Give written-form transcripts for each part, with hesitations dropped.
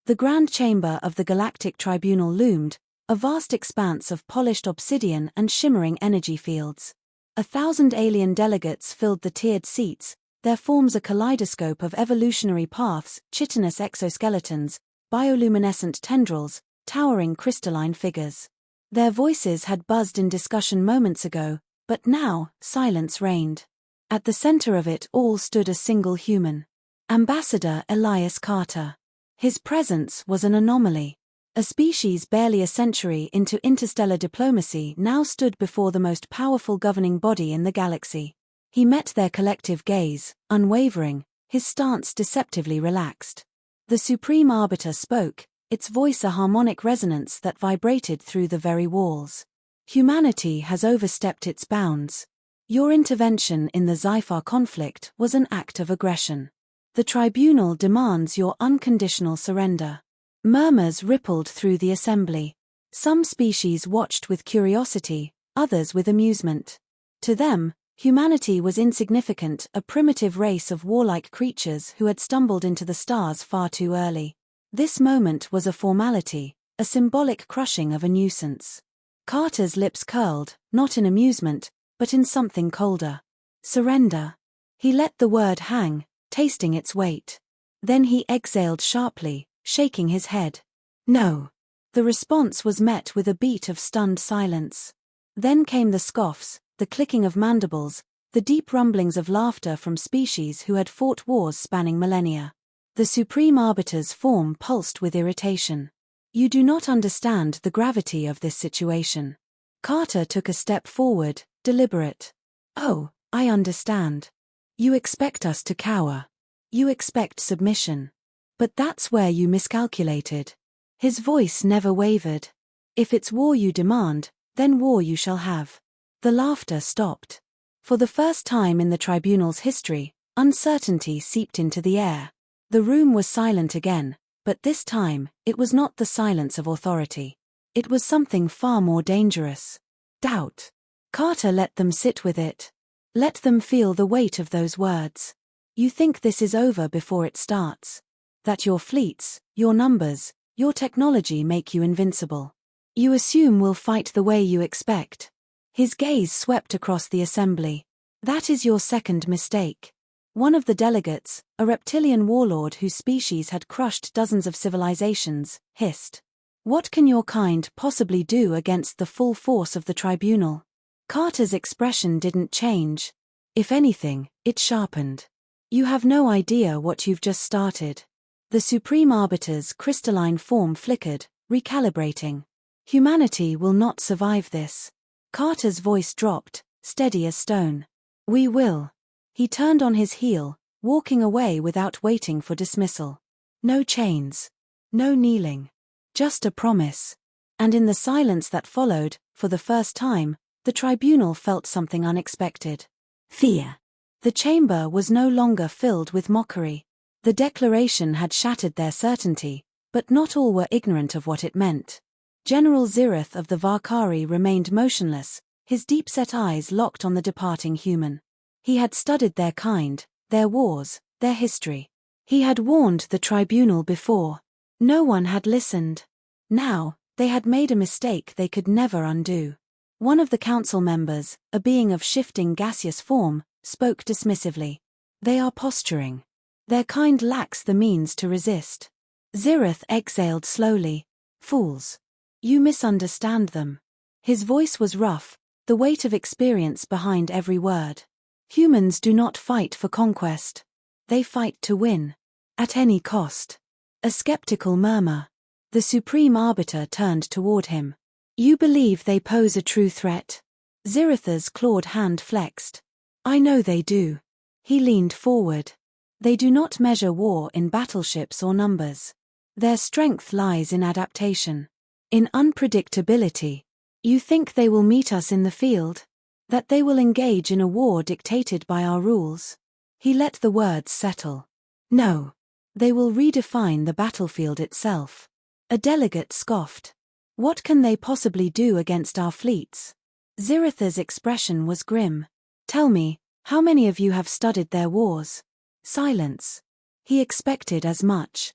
The grand chamber of the Galactic Tribunal loomed, a vast expanse of polished obsidian and shimmering energy fields. 1,000 alien delegates filled the tiered seats, their forms a kaleidoscope of evolutionary paths, chitinous exoskeletons, bioluminescent tendrils, towering crystalline figures. Their voices had buzzed in discussion moments ago, but now, silence reigned. At the center of it all stood a single human. Ambassador Elias Carter. His presence was an anomaly. A species barely a century into interstellar diplomacy now stood before the most powerful governing body in the galaxy. He met their collective gaze, unwavering, his stance deceptively relaxed. The Supreme Arbiter spoke, its voice a harmonic resonance that vibrated through the very walls. Humanity has overstepped its bounds. Your intervention in the HFY conflict was an act of aggression. The tribunal demands your unconditional surrender. Murmurs rippled through the assembly. Some species watched with curiosity, others with amusement. To them, humanity was insignificant, a primitive race of warlike creatures who had stumbled into the stars far too early. This moment was a formality, a symbolic crushing of a nuisance. Carter's lips curled, not in amusement, but in something colder. Surrender. He let the word hang, tasting its weight. Then he exhaled sharply, shaking his head. No. The response was met with a beat of stunned silence. Then came the scoffs, the clicking of mandibles, the deep rumblings of laughter from species who had fought wars spanning millennia. The Supreme Arbiter's form pulsed with irritation. You do not understand the gravity of this situation. Carter took a step forward, deliberate. Oh, I understand. You expect us to cower. You expect submission. But that's where you miscalculated. His voice never wavered. If it's war you demand, then war you shall have. The laughter stopped. For the first time in the tribunal's history, uncertainty seeped into the air. The room was silent again, but this time, it was not the silence of authority. It was something far more dangerous. Doubt. Carter let them sit with it. Let them feel the weight of those words. You think this is over before it starts. That your fleets, your numbers, your technology make you invincible. You assume we'll fight the way you expect. His gaze swept across the assembly. That is your second mistake. One of the delegates, a reptilian warlord whose species had crushed dozens of civilizations, hissed. What can your kind possibly do against the full force of the tribunal? Carter's expression didn't change. If anything, it sharpened. You have no idea what you've just started. The Supreme Arbiter's crystalline form flickered, recalibrating. Humanity will not survive this. Carter's voice dropped, steady as stone. We will. He turned on his heel, walking away without waiting for dismissal. No chains. No kneeling. Just a promise. And in the silence that followed, for the first time, the tribunal felt something unexpected. Fear. The chamber was no longer filled with mockery. The declaration had shattered their certainty, but not all were ignorant of what it meant. General Zirith of the Valkyrie remained motionless, his deep-set eyes locked on the departing human. He had studied their kind, their wars, their history. He had warned the tribunal before. No one had listened. Now, they had made a mistake they could never undo. One of the council members, a being of shifting gaseous form, spoke dismissively. They are posturing. Their kind lacks the means to resist. Zirith exhaled slowly. Fools. You misunderstand them. His voice was rough, the weight of experience behind every word. Humans do not fight for conquest. They fight to win. At any cost. A skeptical murmur. The Supreme Arbiter turned toward him. You believe they pose a true threat? Ziritha's clawed hand flexed. I know they do. He leaned forward. They do not measure war in battleships or numbers. Their strength lies in adaptation. In unpredictability. You think they will meet us in the field? That they will engage in a war dictated by our rules? He let the words settle. No. They will redefine the battlefield itself. A delegate scoffed. What can they possibly do against our fleets? Ziritha's expression was grim. Tell me, how many of you have studied their wars? Silence. He expected as much.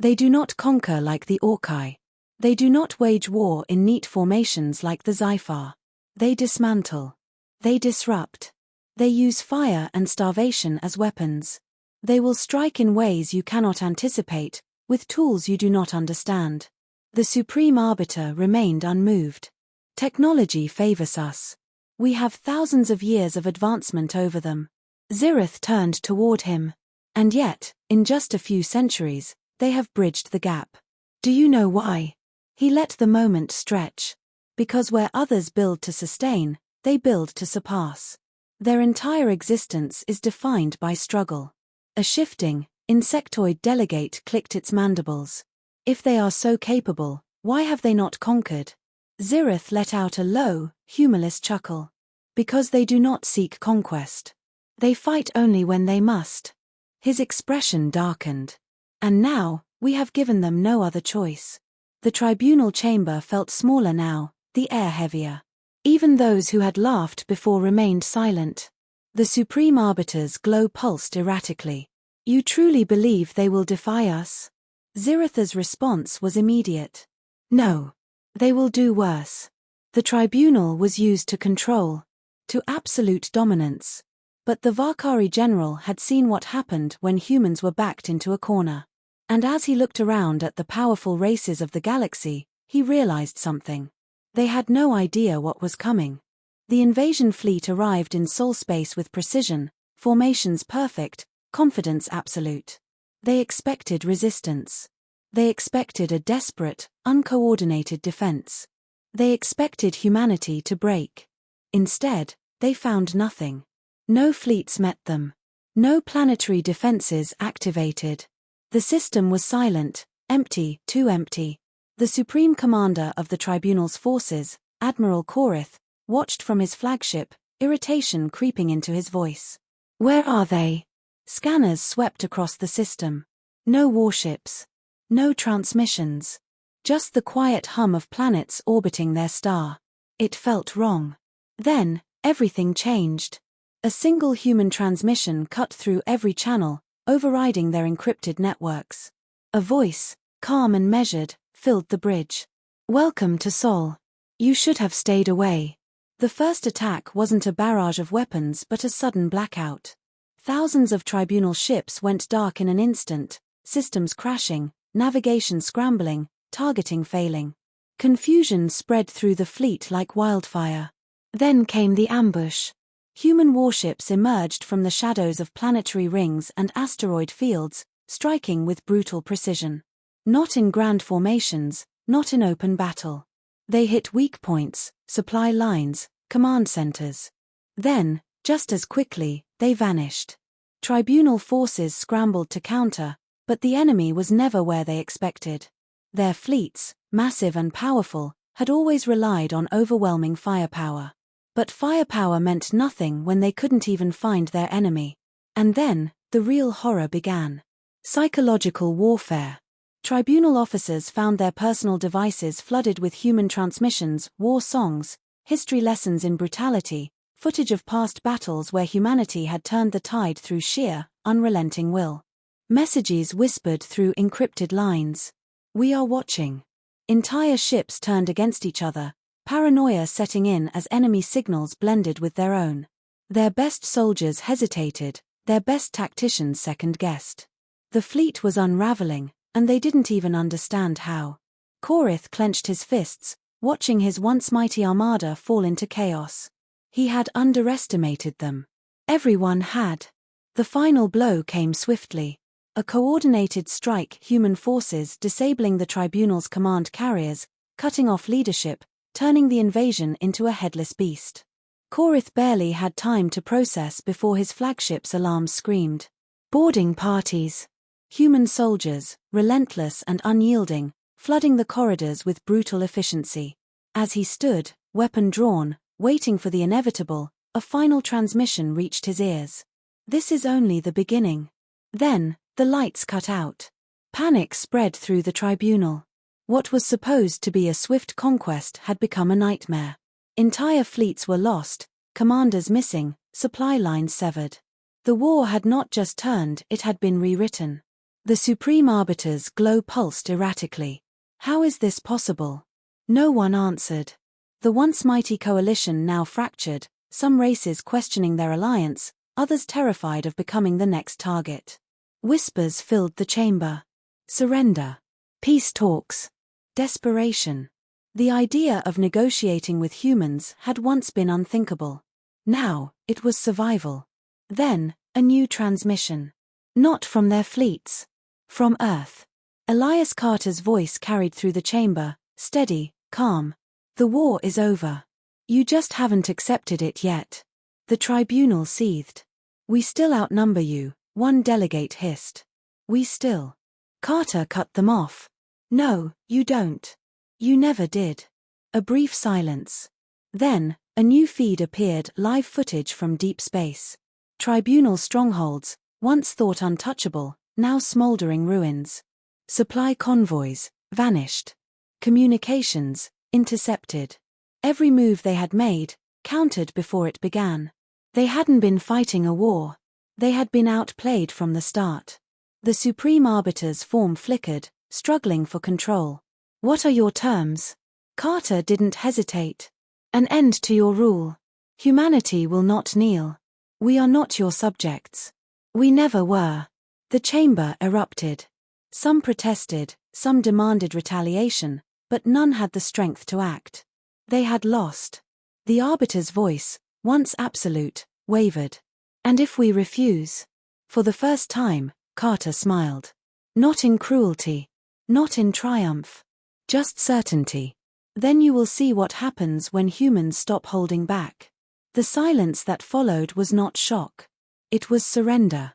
They do not conquer like the Orkai. They do not wage war in neat formations like the Zyphar. They dismantle. They disrupt. They use fire and starvation as weapons. They will strike in ways you cannot anticipate, with tools you do not understand. The Supreme Arbiter remained unmoved. Technology favors us. We have thousands of years of advancement over them. Zirith turned toward him. And yet, in just a few centuries, they have bridged the gap. Do you know why? He let the moment stretch. Because where others build to sustain, they build to surpass. Their entire existence is defined by struggle. A shifting, insectoid delegate clicked its mandibles. If they are so capable, why have they not conquered? Zirith let out a low, humorless chuckle. Because they do not seek conquest. They fight only when they must. His expression darkened. And now, we have given them no other choice. The tribunal chamber felt smaller now, the air heavier. Even those who had laughed before remained silent. The Supreme Arbiter's glow pulsed erratically. You truly believe they will defy us? Ziritha's response was immediate. No. They will do worse. The tribunal was used to control. To absolute dominance. But the Vakari general had seen what happened when humans were backed into a corner. And as he looked around at the powerful races of the galaxy, he realized something. They had no idea what was coming. The invasion fleet arrived in soul space with precision, formations perfect, confidence absolute. They expected resistance. They expected a desperate, uncoordinated defense. They expected humanity to break. Instead, they found nothing. No fleets met them. No planetary defenses activated. The system was silent, empty, too empty. The supreme commander of the tribunal's forces, Admiral Korith, watched from his flagship, irritation creeping into his voice. Where are they? Scanners swept across the system. No warships. No transmissions. Just the quiet hum of planets orbiting their star. It felt wrong. Then, everything changed. A single human transmission cut through every channel, overriding their encrypted networks. A voice, calm and measured, filled the bridge. Welcome to Sol. You should have stayed away. The first attack wasn't a barrage of weapons but a sudden blackout. Thousands of tribunal ships went dark in an instant, systems crashing, navigation scrambling, targeting failing. Confusion spread through the fleet like wildfire. Then came the ambush. Human warships emerged from the shadows of planetary rings and asteroid fields, striking with brutal precision. Not in grand formations, not in open battle. They hit weak points, supply lines, command centers. Then, just as quickly, they vanished. Tribunal forces scrambled to counter, but the enemy was never where they expected. Their fleets, massive and powerful, had always relied on overwhelming firepower. But firepower meant nothing when they couldn't even find their enemy. And then, the real horror began. Psychological warfare. Tribunal officers found their personal devices flooded with human transmissions, war songs, history lessons in brutality, footage of past battles where humanity had turned the tide through sheer, unrelenting will. Messages whispered through encrypted lines. We are watching. Entire ships turned against each other, paranoia setting in as enemy signals blended with their own. Their best soldiers hesitated, their best tacticians second-guessed. The fleet was unraveling, and they didn't even understand how. Korith clenched his fists, watching his once mighty armada fall into chaos. He had underestimated them. Everyone had. The final blow came swiftly. A coordinated strike, human forces disabling the tribunal's command carriers, cutting off leadership, turning the invasion into a headless beast. Korith barely had time to process before his flagship's alarms screamed. Boarding parties. Human soldiers, relentless and unyielding, flooding the corridors with brutal efficiency. As he stood, weapon drawn, waiting for the inevitable, a final transmission reached his ears. This is only the beginning. Then, the lights cut out. Panic spread through the tribunal. What was supposed to be a swift conquest had become a nightmare. Entire fleets were lost, commanders missing, supply lines severed. The war had not just turned, it had been rewritten. The Supreme Arbiter's glow pulsed erratically. How is this possible? No one answered. The once mighty coalition now fractured, some races questioning their alliance, others terrified of becoming the next target. Whispers filled the chamber. Surrender. Peace talks. Desperation. The idea of negotiating with humans had once been unthinkable. Now, it was survival. Then, a new transmission. Not from their fleets. From Earth. Elias Carter's voice carried through the chamber, steady, calm. The war is over. You just haven't accepted it yet. The tribunal seethed. We still outnumber you, one delegate hissed. We still. Carter cut them off. No, you don't. You never did. A brief silence. Then, a new feed appeared, live footage from deep space. Tribunal strongholds, once thought untouchable, now smoldering ruins. Supply convoys, vanished. Communications, intercepted. Every move they had made, countered before it began. They hadn't been fighting a war. They had been outplayed from the start. The Supreme Arbiter's form flickered, struggling for control. What are your terms? Carter didn't hesitate. An end to your rule. Humanity will not kneel. We are not your subjects. We never were. The chamber erupted. Some protested, some demanded retaliation, but none had the strength to act. They had lost. The Arbiter's voice, once absolute, wavered. And if we refuse? For the first time, Carter smiled. Not in cruelty. Not in triumph. Just certainty. Then you will see what happens when humans stop holding back. The silence that followed was not shock. It was surrender.